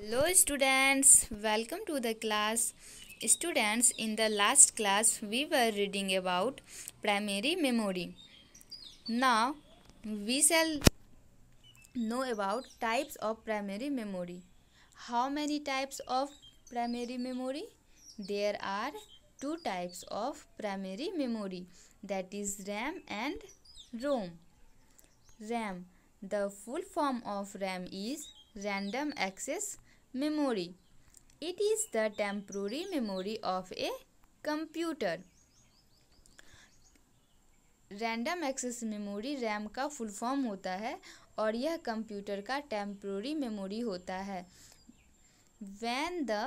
Hello students, welcome to the class. Students, in the last class we were reading about primary memory. Now we shall know about types of primary memory. How many types of primary memory? There are two types of primary memory, that is RAM and ROM. RAM. The full form of RAM is random access memory. It is the temporary memory of a computer. Random access memory RAM का full form होता है और यह computer का temporary memory होता है. When the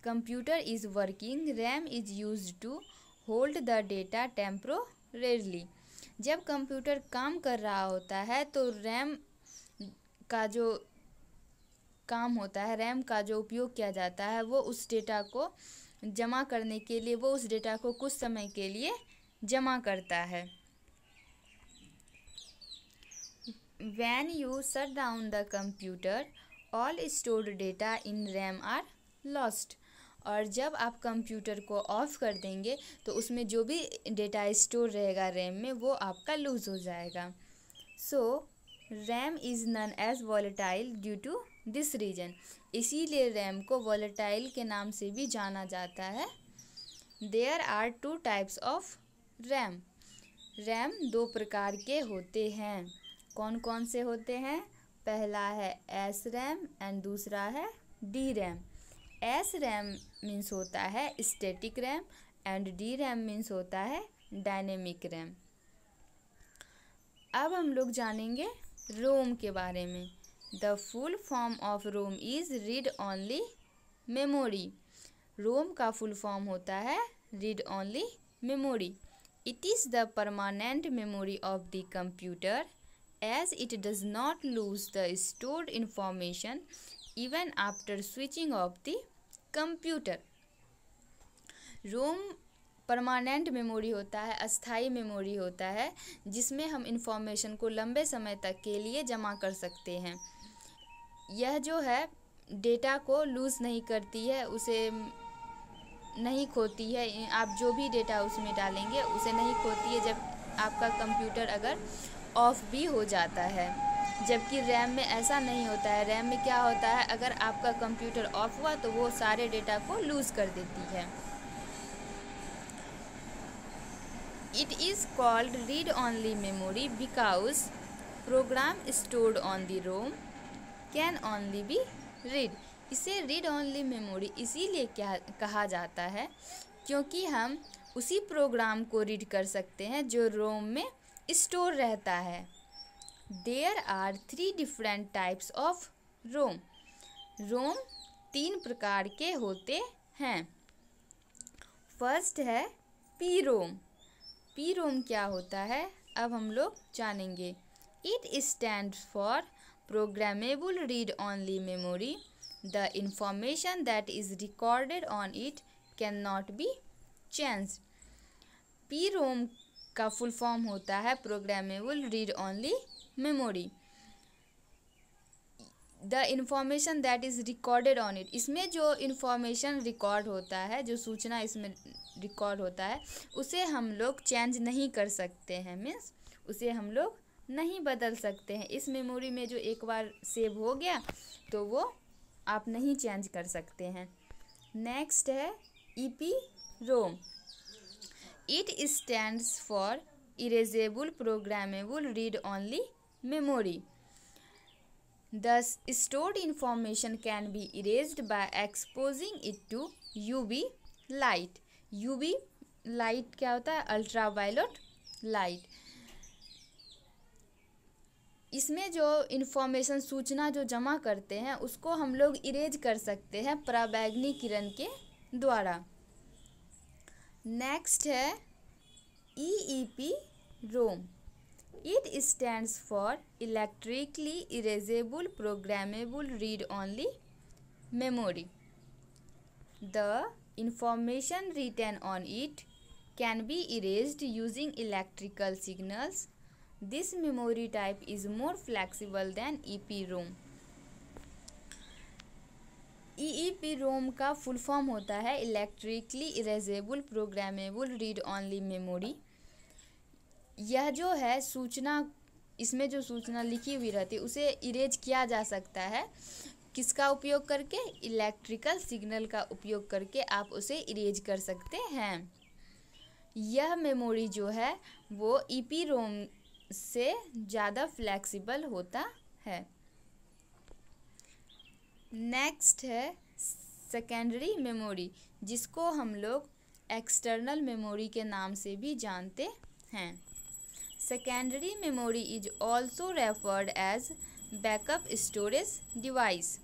computer is working, RAM is used to hold the data temporarily. जब computer काम कर रहा होता है तो रैम का जो काम होता है, रैम का जो उपयोग किया जाता है, वो उस डेटा को जमा करने के लिए, वो उस डेटा को कुछ समय के लिए जमा करता है. When you shut down the computer, all stored data in RAM are lost. और जब आप कंप्यूटर को ऑफ कर देंगे तो उसमें जो भी डेटा स्टोर रहेगा रैम में वो आपका लूज हो जाएगा. So RAM is known as volatile due to this reason. इसीलिए रैम को वॉलेटाइल के नाम से भी जाना जाता है. There are two types of RAM. RAM दो प्रकार के होते हैं. कौन कौन से होते हैं? पहला है एस रैम एंड दूसरा है D RAM. S RAM means होता है static RAM and D RAM means होता है डायनेमिक रैम. अब हम लोग जानेंगे रोम के बारे में. The full form of ROM is read only memory. ROM का फुल फॉर्म होता है read only memory. It is the permanent memory of the computer as it does not lose the stored information even after switching off the computer. ROM permanent memory होता है, अस्थाई memory होता है, जिसमें हम information को लंबे समय तक के लिए जमा कर सकते हैं. यह जो है डेटा को लूज़ नहीं करती है, उसे नहीं खोती है. आप जो भी डेटा उसमें डालेंगे उसे नहीं खोती है जब आपका कंप्यूटर अगर ऑफ भी हो जाता है. जबकि रैम में ऐसा नहीं होता है. रैम में क्या होता है, अगर आपका कंप्यूटर ऑफ हुआ तो वो सारे डेटा को लूज कर देती है. It is called read only memory because program stored on the ROM can only be read. इसे रीड ओनली मेमोरी इसीलिए कहा जाता है क्योंकि हम उसी प्रोग्राम को रीड कर सकते हैं जो रोम में स्टोर रहता है. There are 3 different types of ROM. ROM 3 प्रकार के होते हैं. फर्स्ट है पी रोम. पी रोम क्या होता है अब हम लोग जानेंगे. It stands for programmable read only memory. The information that is recorded on it can not be changed. P ROM का फुल फॉर्म होता है programmable read only memory. The information that is recorded on it. इसमें जो information record होता है, जो सूचना इसमें रिकॉर्ड होता है, उसे हम लोग चेंज नहीं कर सकते हैं. मीन्स उसे हम लोग नहीं बदल सकते हैं. इस मेमोरी में जो एक बार सेव हो गया तो वो आप नहीं चेंज कर सकते हैं. नेक्स्ट है EP ROM. It stands for erasable programmable read-only memory. The stored information can be erased by exposing it to UV light. UV light क्या होता है? Ultraviolet light. इसमें जो इंफॉर्मेशन सूचना जो जमा करते हैं उसको हम लोग इरेज कर सकते हैं पराबैंगनी किरण के द्वारा. नेक्स्ट है EEP ROM. It stands for electrically erasable programmable read only memory. The information written on it can be erased using electrical signals. This memory type is more flexible than EP ROM. EEP ROM का full form होता है electrically erasable programmable read only memory. यह जो है सूचना, इसमें जो सूचना लिखी हुई रहती है उसे इरेज किया जा सकता है। किसका उपयोग करके? इलेक्ट्रिकल सिग्नल का उपयोग करके आप उसे इरेज कर सकते हैं। यह मेमोरी जो है वो ईपी रोम से ज़्यादा फ्लेक्सिबल होता है। नेक्स्ट है सेकेंडरी मेमोरी, जिसको हम लोग एक्सटर्नल मेमोरी के नाम से भी जानते हैं। Secondary memory is also referred as backup storage device.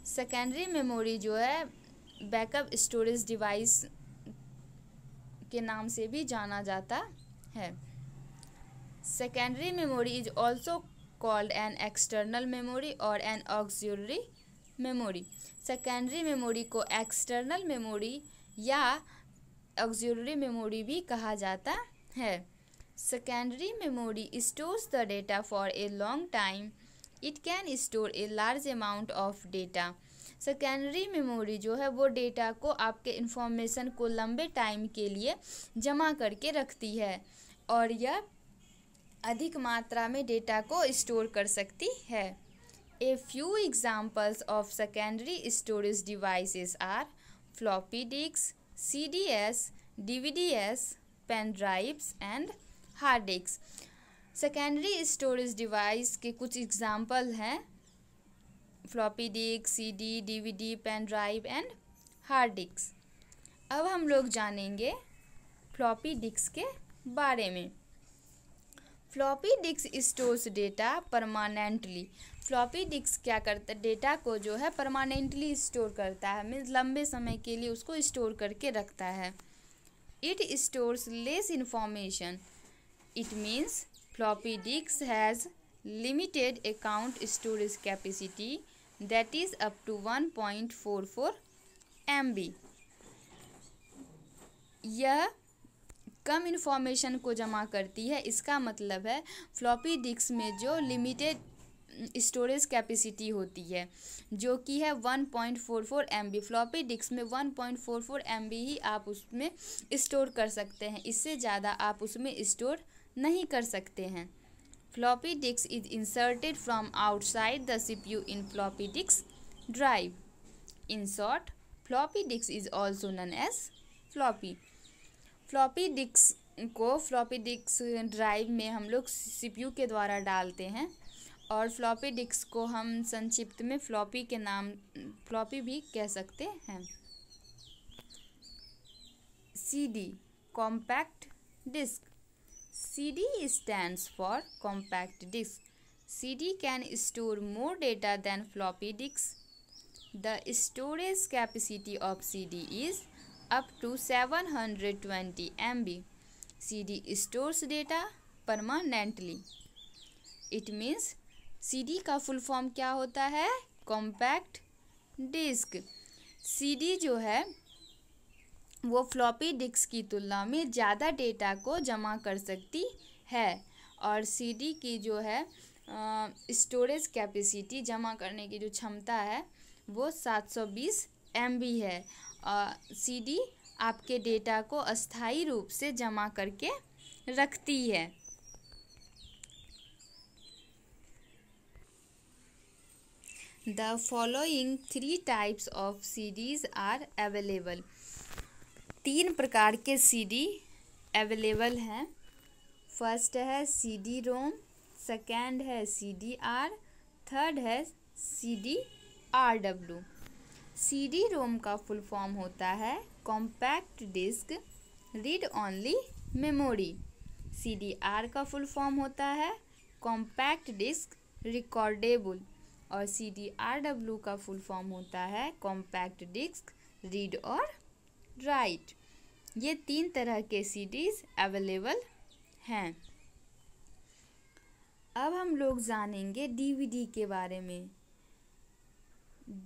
Secondary memory जो है बैकअप स्टोरेज डिवाइस के नाम से भी जाना जाता है। Secondary memory is also called an external memory और an auxiliary memory. Secondary memory को एक्सटर्नल मेमोरी या ऑक्सिलरी मेमोरी भी कहा जाता है। Secondary memory stores the data for a long time. It can store a large amount of data. Secondary memory जो है वो डेटा को, आपके इंफॉर्मेशन को लंबे टाइम के लिए जमा करके रखती है और यह अधिक मात्रा में डेटा को स्टोर कर सकती है। A few examples of secondary storage devices are floppy disks, CDs, DVDs, pen drives and hard disks. Secondary storage device के कुछ एग्जाम्पल हैं floppy disk, CD, DVD, pen drive and hard disk. अब हम लोग जानेंगे फ्लॉपी डिस्क के बारे में। Floppy disk stores data permanently. Floppy disk क्या करता है? डेटा को जो है परमानेंटली स्टोर करता है, मीन्स लंबे समय के लिए उसको स्टोर करके रखता है। It stores less information. It means floppy disk has limited account storage capacity that is up to 1.44 MB। यह कम इंफॉर्मेशन को जमा करती है। इसका मतलब है फ्लॉपी डिस्क में जो लिमिटेड स्टोरेज कैपेसिटी होती है जो कि है 1.44 MB। फ्लॉपी डिस्क में 1.44 MB ही आप उसमें स्टोर कर सकते हैं, इससे ज़्यादा आप उसमें स्टोर नहीं कर सकते हैं। Floppy disk is inserted from outside the CPU in floppy disk drive. In short, floppy disk is also known as floppy. Floppy disk को फ्लॉपी डिस्क ड्राइव में हम लोग CPU के द्वारा डालते हैं और फ्लॉपी डिस्क को हम संक्षिप्त में फ्लॉपी के नाम फ्लॉपी भी कह सकते हैं। CD compact disk. CD stands for compact disk. CD can store more data than floppy disks. The storage capacity of CD is up to 720 MB. CD stores data permanently. It means CD का full form क्या होता है? Compact disk. CD जो है वो floppy disk की तुलना में ज़्यादा डेटा को जमा कर सकती है और CD की जो है स्टोरेज कैपेसिटी, जमा करने की जो क्षमता है वो 720 MB है। CD आपके डेटा को अस्थायी रूप से जमा करके रखती है। The following 3 types of CDs are available. 3 प्रकार के CD अवेलेबल हैं। फर्स्ट है CD-ROM, सेकेंड है CD-R, थर्ड है CD-RW। CD-ROM का फुल फॉर्म होता है compact disk read only memory. CD-R का फुल फॉर्म होता है कॉम्पैक्ट डिस्क रिकॉर्डेबल और CD-RW का फुल फॉर्म होता है कॉम्पैक्ट डिस्क रीड और राइट। ये 3 तरह के CDs अवेलेबल हैं। अब हम लोग जानेंगे DVD के बारे में।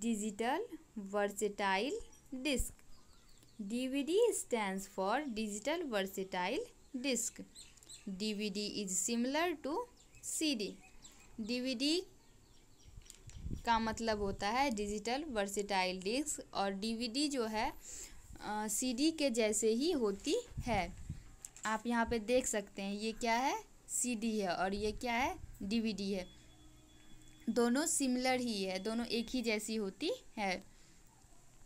Digital versatile disk. DVD stands for digital versatile disk. DVD is similar to CD. DVD का मतलब होता है डिजिटल वर्सेटाइल डिस्क, और डीवीडी जो है सीडी के जैसे ही होती है। आप यहाँ पे देख सकते हैं ये क्या है, सीडी है, और ये क्या है, डीवीडी है। दोनों सिमिलर ही है, दोनों एक ही जैसी होती है।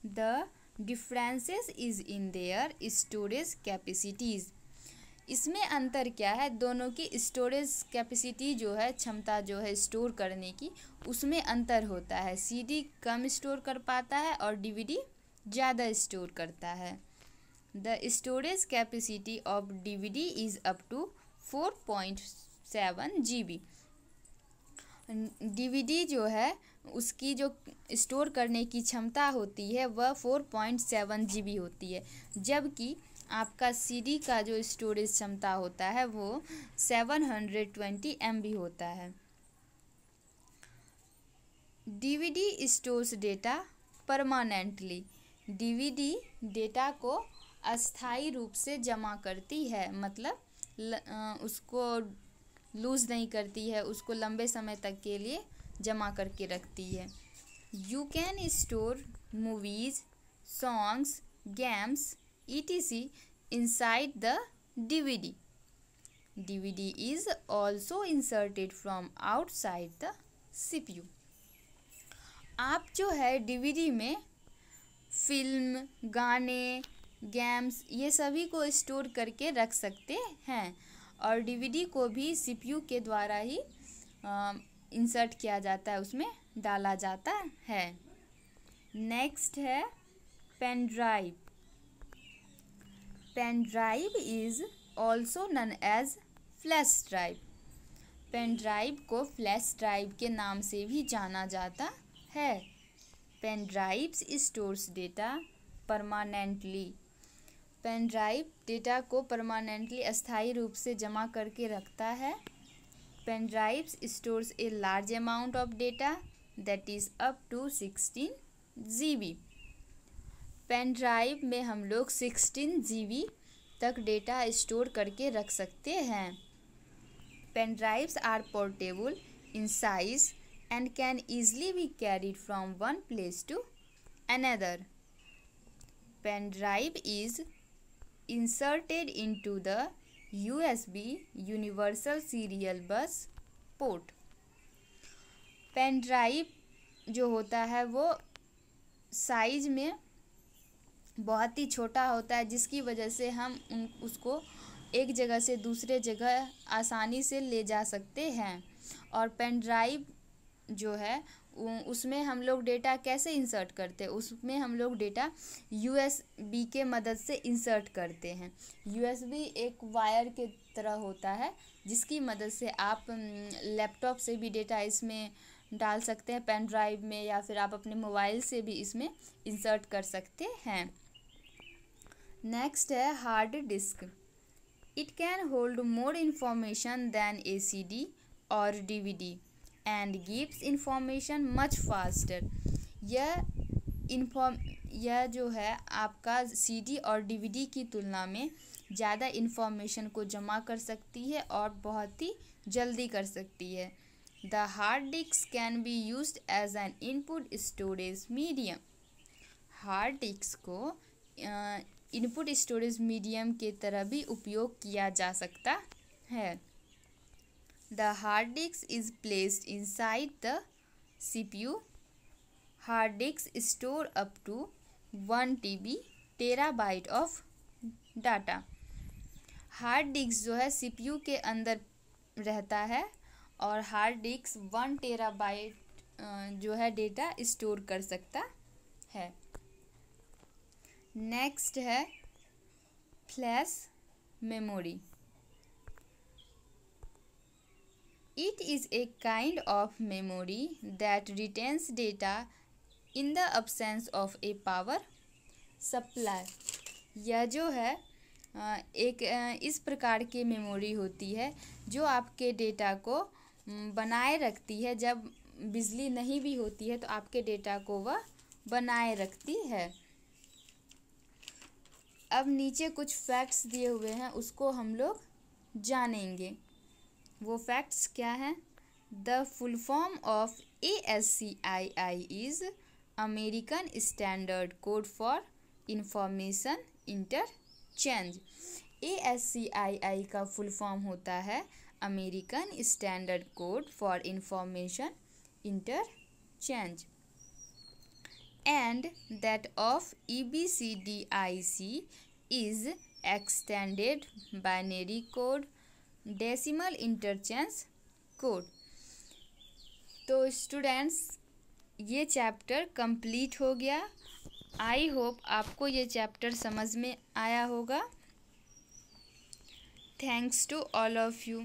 The differences is in their storage capacities. इसमें अंतर क्या है, दोनों की स्टोरेज कैपेसिटी जो है, क्षमता जो है स्टोर करने की, उसमें अंतर होता है। सीडी कम स्टोर कर पाता है और डीवीडी ज़्यादा स्टोर करता है। The storage capacity of DVD is up to 4.7 GB। DVD जो है उसकी जो स्टोर करने की क्षमता होती है वह 4.7 GB होती है, जबकि आपका सीडी का जो स्टोरेज क्षमता होता है वो 720 MB होता है। DVD stores data permanently. DVD data को अस्थायी रूप से जमा करती है, मतलब उसको लूज़ नहीं करती है, उसको लंबे समय तक के लिए जमा करके रखती है। You can store movies, songs, games etc inside the DVD. DVD is also inserted from outside the CPU. आप जो है डीवीडी में फिल्म, गाने, गेम्स ये सभी को स्टोर करके रख सकते हैं, और डीवीडी को भी सीपीयू के द्वारा ही इंसर्ट किया जाता है, उसमें डाला जाता है। नेक्स्ट है pen drive. Pen drive is also known as flash drive. Pen drive को फ्लैश ड्राइव के नाम से भी जाना जाता है। Pen drives stores data permanently. Pen drive data को परमानेंटली अस्थायी रूप से जमा करके रखता है। Pen drives stores a large amount of data that is up to 16 GB। Pen drive में हम लोग 16 GB तक डेटा स्टोर करके रख सकते हैं। Pen drives are portable in size and can easily be carried from one place to another. Pen drive is inserted into the USB universal serial bus port. Pen drive जो होता है वो size में बहुत ही छोटा होता है, जिसकी वजह से हम उसको एक जगह से दूसरे जगह आसानी से ले जा सकते हैं। और पेन ड्राइव जो है उसमें हम लोग डेटा कैसे इंसर्ट करते हैं, उसमें हम लोग डेटा USB के मदद से इंसर्ट करते हैं। USB एक वायर के तरह होता है, जिसकी मदद से आप लैपटॉप से भी डेटा इसमें डाल सकते हैं पेन ड्राइव में, या फिर आप अपने मोबाइल से भी इसमें इंसर्ट कर सकते हैं। नेक्स्ट है hard disk. It can hold more information than a CD और DVD and gives information much faster. यह जो है आपका CD और DVD की तुलना में ज़्यादा इंफॉर्मेशन को जमा कर सकती है और बहुत ही जल्दी कर सकती है। The hard disk can be used as an input storage medium. Hard disk को इनपुट स्टोरेज मीडियम के तरह भी उपयोग किया जा सकता है। The hard disk is placed inside the CPU। Hard disk store up to 1 TB terabyte of data. Hard disk जो है CPU के अंदर रहता है, और हार्ड डिस्क 1 टेराबाइट जो है डेटा स्टोर कर सकता है। नेक्स्ट है flash memory. It is a kind of memory that retains data in the absence of A power supply. यह जो है एक इस प्रकार की मेमोरी होती है जो आपके डेटा को बनाए रखती है। जब बिजली नहीं भी होती है तो आपके डेटा को वह बनाए रखती है। अब नीचे कुछ फैक्ट्स दिए हुए हैं, उसको हम लोग जानेंगे। वो फैक्ट्स क्या हैं? The full form of ASCII is American Standard Code for Information Interchange। ASCII का फुल फॉर्म होता है American standard code for information interchange, and that of EBCDIC is Extended Binary Code Decimal Interchange Code। तो students ये chapter complete हो गया। I hope आपको ये chapter समझ में आया होगा। Thanks to all of you.